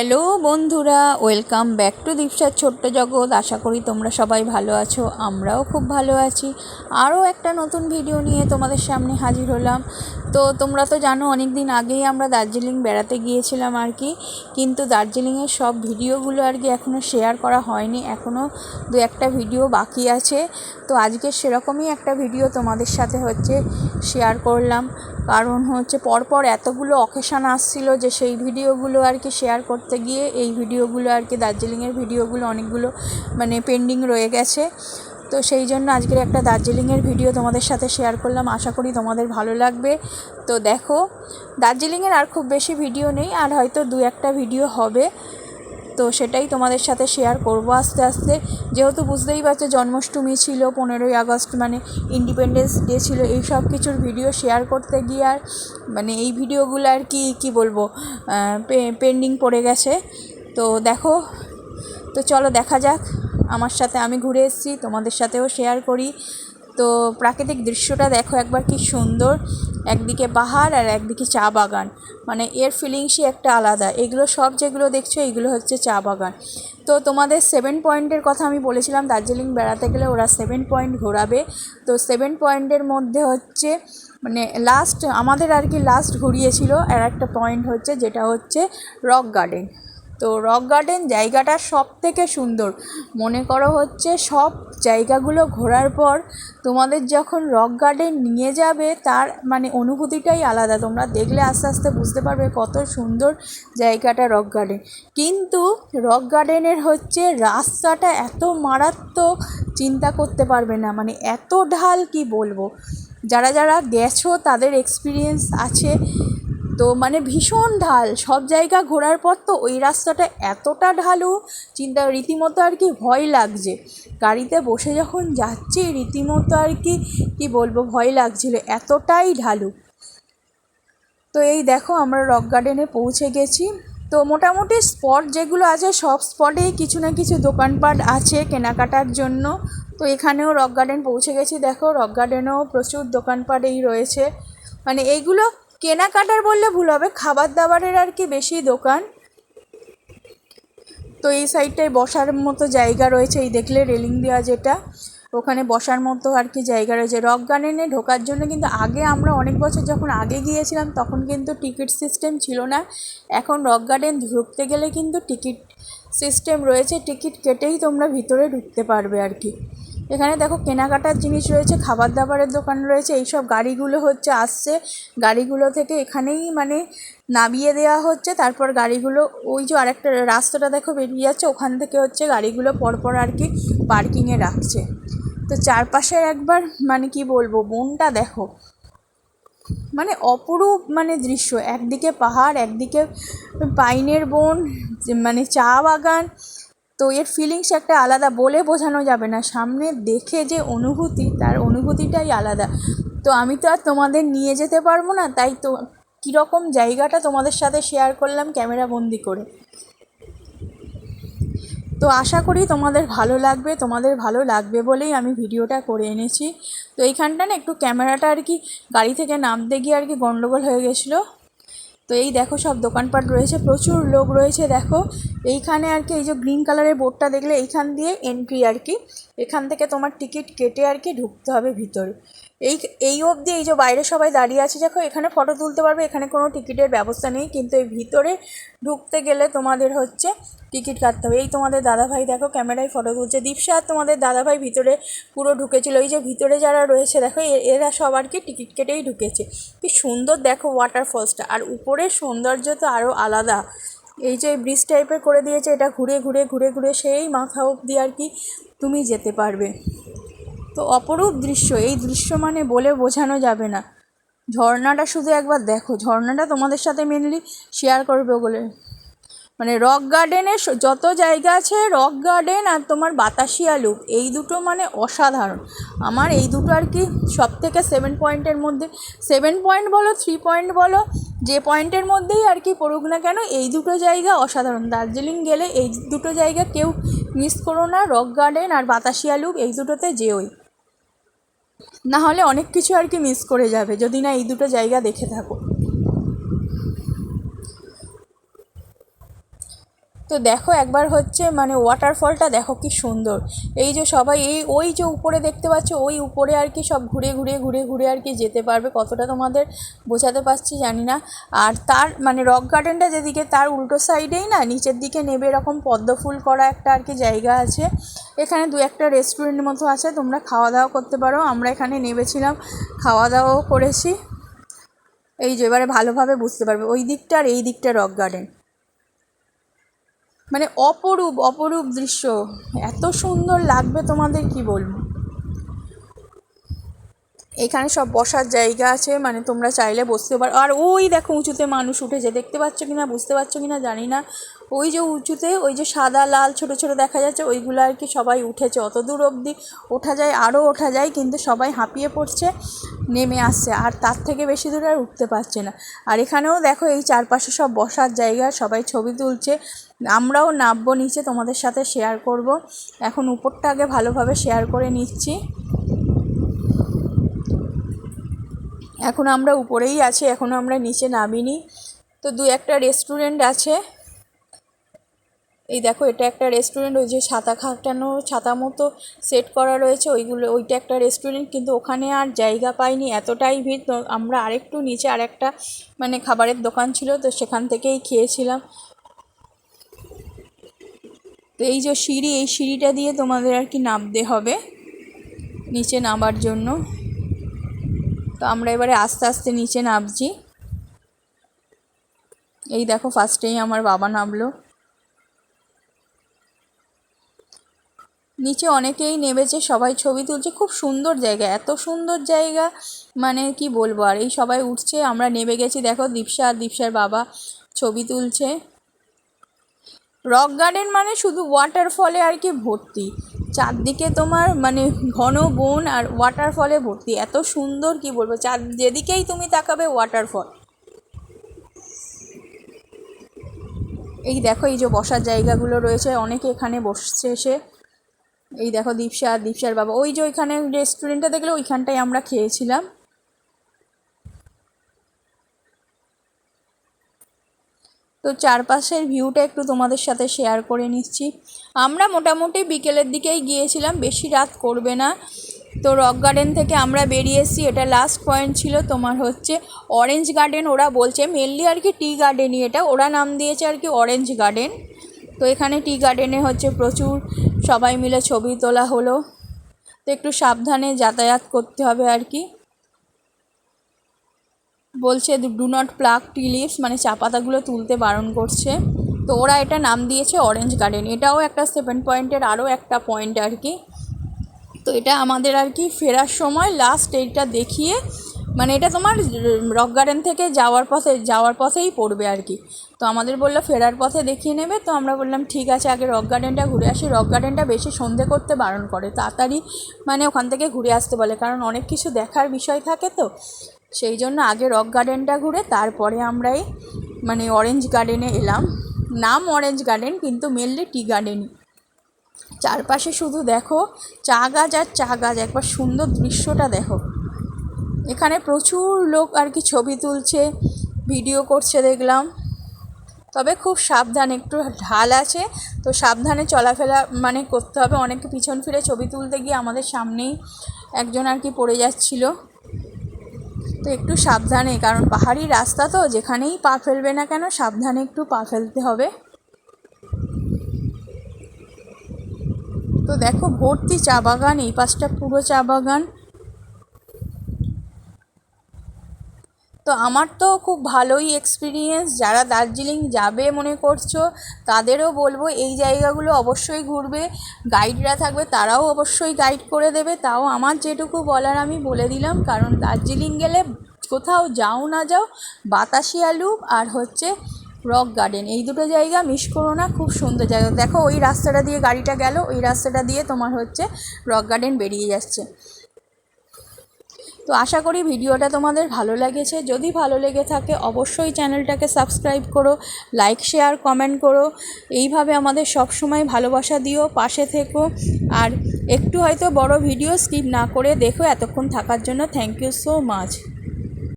Hello বন্ধুরা, welcome back to দীপসার ছোট্ট জগৎ। আশা করি তোমরা সবাই ভালো আছো, আমরাও খুব ভালো আছি। আরও একটা নতুন ভিডিও নিয়ে তোমাদের সামনে হাজির হলাম। তো তোমরা তো জানো অনেক দিন আগেই আমরা দার্জিলিং বেড়াতে গিয়েছিলাম আর কি, কিন্তু দার্জিলিংয়ের সব ভিডিওগুলো আর কি এখনও শেয়ার করা হয়নি, এখনও দু একটা ভিডিও বাকি আছে। তো আজকে সেরকমই একটা ভিডিও তোমাদের সাথে শেয়ার করলাম, কারণ পরপর এতগুলো অকেশান আসছিল যে সেই ভিডিওগুলো আর কি শেয়ার করতে গিয়ে এই ভিডিওগুলো আর কি দার্জিলিংয়ের ভিডিওগুলো অনেকগুলো পেন্ডিং রয়ে গেছে। তো সেই জন্য আজকের একটা দার্জিলিংয়ের ভিডিও তোমাদের সাথে শেয়ার করলাম, আশা করি তোমাদের ভালো লাগবে। তো দেখো, দার্জিলিংয়ের আর খুব বেশি ভিডিও নেই, আর হয়তো দু একটা ভিডিও হবে, তো সেটাই তোমাদের সাথে শেয়ার করব আস্তে আস্তে। যেহেতু বুঝতেই পারছো জন্মাষ্টমী ছিল, 15ই আগস্ট ইন্ডিপেন্ডেন্স ডে ছিল, এই সব কিছুর ভিডিও শেয়ার করতে গিয়ে আর এই ভিডিওগুলো আর কি বলবো পেন্ডিং পড়ে গেছে। তো দেখো, তো চলো দেখা যাক। আমার সাথে আমি ঘুরে এসেছি, তোমাদের সাথেও শেয়ার করি। তো প্রাকৃতিক দৃশ্যটা দেখো একবার, কি সুন্দর, একদিকে পাহাড় আর একদিকে চা বাগান, এর ফিলিংসই একটা আলাদা। এগুলো সব যেগুলো দেখছো এইগুলো হচ্ছে চা বাগান। তো তোমাদের 7 পয়েন্টের কথা আমি বলেছিলাম, দার্জিলিং বেড়াতে গেলে ওরা 7 পয়েন্ট ঘোরাবে। তো 7 পয়েন্টের মধ্যে লাস্ট আমাদের আর কি লাস্ট ঘুরিয়েছিল আর একটা পয়েন্ট যেটা রক গার্ডেন। তো রক গার্ডেন জায়গাটা সব থেকে সুন্দর। মনে করো সব জায়গাগুলো ঘোরার পর তোমাদের যখন রক গার্ডেন নিয়ে যাবে তার অনুভূতিটাই আলাদা। তোমরা দেখলে আস্তে আস্তে বুঝতে পারবে কত সুন্দর জায়গাটা রক গার্ডেন। কিন্তু রক গার্ডেনের রাস্তাটা এত মারাত্মক, চিন্তা করতে পারবে না, এত ঢাল কি বলবো। যারা যারা গেছো তাদের এক্সপিরিয়েন্স আছে। তো ভীষণ ঢাল, সব জায়গা ঘোরার পর তো ওই রাস্তাটা এতটা ঢালু, রীতিমতো আর কি ভয় লাগছে। গাড়িতে বসে যখন যাচ্ছি রীতিমতো আর কি বলবো ভয় লাগছিল, এতটাই ঢালু। তো এই দেখো আমরা রক গার্ডেনে পৌঁছে গেছি। তো মোটামুটি স্পট যেগুলো আছে সব স্পটেই কিছু না কিছু দোকানপাট আছে কেনাকাটার জন্য। তো এখানেও রক গার্ডেন পৌঁছে গেছি। দেখো রক গার্ডেনেও প্রচুর দোকানপাট রয়েছে, এইগুলো কেনাকাটার বললে ভুল হবে, খাবার দাবারের আর কি বেশি দোকান। তো এই সাইডটায় বসার মতো জায়গা রয়েছে, এই দেখলে রেলিং দেওয়া যেটা, ওখানে বসার মতো আর কি জায়গা রয়েছে। রক গার্ডেনে ঢোকার জন্য কিন্তু আগে আমরা অনেক বছর যখন আগে গিয়েছিলাম তখন কিন্তু টিকিট সিস্টেম ছিল না। এখন রক গার্ডেন ঢুকতে গেলে কিন্তু টিকিট সিস্টেম রয়েছে, টিকিট কেটেই তোমরা ভিতরে ঢুকতে পারবে আর কি। এখানে দেখো কেনাকাটার জিনিস রয়েছে, খাবার দাবারের দোকান রয়েছে। এইসব গাড়িগুলো আসছে, গাড়িগুলো থেকে এখানেই নামিয়ে দেওয়া হচ্ছে, তারপর গাড়িগুলো ওই যে আরেকটা রাস্তাটা দেখো বেরিয়ে যাচ্ছে, ওখান থেকে গাড়িগুলো পরপর আর কি পার্কিংয়ে রাখছে। তো চারপাশের একবার কি বলবো বনটা দেখো, অপরূপ দৃশ্য। একদিকে পাহাড়, একদিকে পাইনের বন, চা বাগান। তো এর ফিলিংস একটা আলাদা, বলে বোঝানো যাবে না। সামনে দেখে যে অনুভূতি, তার অনুভূতিটাই আলাদা। তো আমি তো আর তোমাদের নিয়ে যেতে পারবো না, তাই তো কীরকম জায়গাটা তোমাদের সাথে শেয়ার করলাম ক্যামেরা বন্দি করে। তো আশা করি তোমাদের ভালো লাগবে, তোমাদের ভালো লাগবে বলেই আমি ভিডিওটা করে এনেছি। তো এইখানটা না একটু ক্যামেরাটা আর কি গাড়ি থেকে নামতে গিয়ে আর কি গন্ডগোল হয়ে গেছিলো। তো এই দেখো সব দোকানপাট রয়েছে, প্রচুর লোক রয়েছে। দেখো এইখানে আর কি এই যে গ্রিন কালারের বোর্ডটা দেখলে, এইখান দিয়ে এন্ট্রি আর কি, এখান থেকে তোমার টিকিট কেটে আর কি ঢুকতে হবে ভিতরে। এই অবধি এই যে বাইরে সবাই দাঁড়িয়ে আছে দেখো, এখানে ফটো তুলতে পারবে, এখানে কোনো টিকিটের ব্যবস্থা নেই। কিন্তু এই ভিতরে ঢুকতে গেলে তোমাদের টিকিট কাটতে হবে। এই তোমাদের দাদাভাই দেখো ক্যামেরায় ফটো তুলছে, দীপসা আর তোমাদের দাদাভাই ভিতরে পুরো ঢুকেছিল। এই যে ভিতরে যারা রয়েছে দেখো, এরা সব আর কি টিকিট কেটেই ঢুকেছে। কি সুন্দর দেখো ওয়াটারফলসটা, আর উপরের সৌন্দর্য তো আরও আলাদা। এই যে ব্রিজ টাইপের করে দিয়েছে, এটা ঘুরে ঘুরে ঘুরে ঘুরে সেই মাথা অবধি আর কি তুমি যেতে পারবে। তো অপরূপ দৃশ্য, এই দৃশ্য বলে বোঝানো যাবে না। ঝর্ণাটা শুধু একবার দেখো, ঝর্ণাটা তোমাদের সাথে মেনলি শেয়ার করবে বলে। রক গার্ডেনের যত জায়গা আছে, রক গার্ডেন আর তোমার বাতাসিয়া লুপ, এই দুটো অসাধারণ। আমার এই দুটো আর কি সব থেকে 7 পয়েন্টের মধ্যে, 7 পয়েন্ট বলো 3 পয়েন্ট বলো, যে পয়েন্টের মধ্যেই আর কি পড়ুক না কেন, এই দুটো জায়গা অসাধারণ। দার্জিলিং গেলে এই দুটো জায়গা কেউ মিস করো না, রক গার্ডেন আর বাতাসিয়া লুপ, এই দুটোতে যেওই, না হলে অনেক কিছু আর কি মিস করে যাবে যদি না এই দুটো জায়গা দেখে থাকো। তো দেখো একবার হচ্ছে মানে ওয়াটারফলটা দেখো কি সুন্দর। এই যে সবাই ওই যে উপরে দেখতে পাচ্ছ, ওই উপরে আর কি সব ঘুরে ঘুরে ঘুরে ঘুরে আর কি যেতে পারবে। কতটা তোমাদের বোঝাতে পারছি জানি না। আর তার মানে রক গার্ডেনটা যেদিকে, তার উল্টো সাইডেই না নিচের দিকে নেবে এরকম পদ্ম ফুল করা একটা আর কি জায়গা আছে। এখানে দু একটা রেস্টুরেন্টের মতো আছে, তোমরা খাওয়া দাওয়া করতে পারো। আমরা এখানে নেমেছিলাম, খাওয়া দাওয়াও করেছি। এই যে এবারে ভালোভাবে বুঝতে পারবে, ওই দিকটা আর এই দিকটা রক গার্ডেন। মানে অপরূপ অপরূপ দৃশ্য, এত সুন্দর লাগবে তোমাদের কি বলবো। এখানে সব বসার জায়গা আছে, মানে তোমরা চাইলে বসতে পারো। আর ওই দেখো উঁচুতে মানুষ উঠেছে, দেখতে পাচ্ছ কিনা বুঝতে পারছো কিনা জানি না। ওই যে উঁচুতে ওই যে সাদা লাল ছোট ছোট দেখা যাচ্ছে, ওইগুলো আর কি সবাই উঠেছে। অত দূর অবধি ওঠা যায়, আরও ওঠা যায়, কিন্তু সবাই হাঁপিয়ে পড়ছে, নেমে আসছে, আর তার থেকে বেশি দূরে আর উঠতে পারছে না। আর এখানেও দেখো এই চারপাশে সব বসার জায়গা, সবাই ছবি তুলছে। আমরাও নামবো নিচে, তোমাদের সাথে শেয়ার করব। এখন উপরটা আগে ভালোভাবে শেয়ার করে নিচ্ছি। এখন আমরা উপরেই আছি, এখনও আমরা নিচে নামিনি। তো দু একটা রেস্টুরেন্ট আছে, এই দেখো এটা একটা রেস্টুরেন্ট। ওই যে ছাতা খাটানো, ছাতা মতো সেট করা রয়েছে, ওইটা একটা রেস্টুরেন্ট, কিন্তু ওখানে আর জায়গা পাইনি, এতটাই ভিড়। তো আমরা আরেকটু নিচে আরেকটা মানে খাবারের দোকান ছিল, তো সেখান থেকেই খেয়েছিলাম। তো এই যে সিঁড়ি, এই সিঁড়িটা দিয়ে তোমাদের আর কি নামতে হবে নিচে নামার জন্য। তো আমরা এবারে আস্তে আস্তে নিচে নামছি। এই দেখো ফার্স্টেই আমার বাবা নামলো। নিচে অনেকেই নেমেছে, সবাই ছবি তুলছে। খুব সুন্দর জায়গা, এত সুন্দর জায়গা মানে কি বলবো। আর এই সবাই উঠছে, আমরা নেমে গেছি। দেখো দীপশা আর দীপশার বাবা ছবি তুলছে। রক গার্ডেন মানে শুধু ওয়াটারফলে আর কি ভর্তি, চারদিকে তোমার মানে ঘন বন আর ওয়াটারফলে ভর্তি, এত সুন্দর কি বলবো। যেদিকেই তুমি তাকাবে ওয়াটারফল। এই দেখো এই যে বসার জায়গাগুলো রয়েছে, অনেকে এখানে বসছে এসে। এই দেখো দীপশা আর দীপশার বাবা, ওই যে ওইখানে রেস্টুরেন্টটা দেখলে ওইখানটায় আমরা খেয়েছিলাম। তো চারপাশের ভিউটা একটু তোমাদের সাথে শেয়ার করে নিচ্ছি। আমরা মোটামুটি বিকেলের দিকেই গিয়েছিলাম, বেশি রাত করবে না। তো রক গার্ডেন থেকে আমরা বেরিয়ে এসেছি, এটা লাস্ট পয়েন্ট ছিল তোমার হচ্ছে অরেঞ্জ গার্ডেন। ওরা বলছে মেনলি আর কি টি গার্ডেনই, এটা ওরা নাম দিয়েছে আর কি অরেঞ্জ গার্ডেন। তো এখানে টি গার্ডেনে হচ্ছে প্রচুর সবাই মিলে ছবি তোলা হলো। তো একটু সাবধানে যাতায়াত করতে হবে আর কি। বলছে do not pluck tea leaves, মানে চা পাতাগুলো তুলতে বারণ করছে। তো ওরা এটা নাম দিয়েছে অরেঞ্জ গার্ডেন। এটাও একটা 7 পয়েন্টের আরও একটা পয়েন্ট আর কি। তো এটা আমাদের আর কি ফেরার সময় লাস্ট এইটা দেখিয়ে, মানে এটা তোমার রক গার্ডেন থেকে যাওয়ার পথেই পড়বে আর কি। তো আমাদের বললো ফেরার পথে দেখিয়ে নেবে। তো আমরা বললাম ঠিক আছে, আগে রক গার্ডেনটা ঘুরে আসি। রক গার্ডেনটা বেশি সন্ধে করতে বারণ করে, তাড়াতাড়ি মানে ওখান থেকে ঘুরে আসতে বলে, কারণ অনেক কিছু দেখার বিষয় থাকে। তো সেই জন্য আগে রক গার্ডেনটা ঘুরে তারপরে আমরা এই মানে অরেঞ্জ গার্ডেনে এলাম। নাম অরেঞ্জ গার্ডেন, কিন্তু মেনলি টি গার্ডেনই। চারপাশে শুধু দেখো চা গাছ আর চা গাছ, একবার সুন্দর দৃশ্যটা দেখো। এখানে প্রচুর লোক আর কি ছবি তুলছে, ভিডিও করছে দেখলাম। তবে খুব সাবধান, একটু ঢাল আছে, তো সাবধানে চলাফেরা মানে করতে হবে। অনেকে পিছন ফিরে ছবি তুলতে গিয়ে আমাদের সামনেই একজন আর কি পড়ে যাচ্ছিল। তো একটু সাবধানে, কারণ পাহাড়ি রাস্তা তো, যেখানেই পা ফেলবে না কেন সাবধানে একটু পা ফেলতে হবে। তো দেখো ভর্তি চা বাগান, এই পাশটা পুরো চা বাগান। তো আমার তো খুব ভালোই এক্সপিরিয়েন্স। যারা দার্জিলিং যাবে মনে করছো তাদেরও বলবো এই জায়গাগুলো অবশ্যই ঘুরবে। গাইডরা থাকবে, তারাও অবশ্যই গাইড করে দেবে। তাও আমার যেটুকু বলার আমি বলে দিলাম, কারণ দার্জিলিং গেলে কোথাও যাও না যাও, বাতাসিয়া লুপ আর হচ্ছে রক গার্ডেন, এই দুটো জায়গা মিস করো না। খুব সুন্দর জায়গা। দেখো ওই রাস্তাটা দিয়ে গাড়িটা গেল, ওই রাস্তাটা দিয়ে তোমার হচ্ছে রক গার্ডেন বেরিয়ে যাচ্ছে। তো আশা করি ভিডিওটা তোমাদের ভালো লেগেছে। যদি ভালো লেগে থাকে অবশ্যই চ্যানেলটাকে সাবস্ক্রাইব করো, লাইক শেয়ার কমেন্ট করো। এইভাবে আমাদের সব সময় ভালোবাসা দিও, পাশে থেকো। আর একটু হয়তো বড় ভিডিও স্কিপ না করে দেখো। এতক্ষণ থাকার জন্য থ্যাংক ইউ সো মাচ।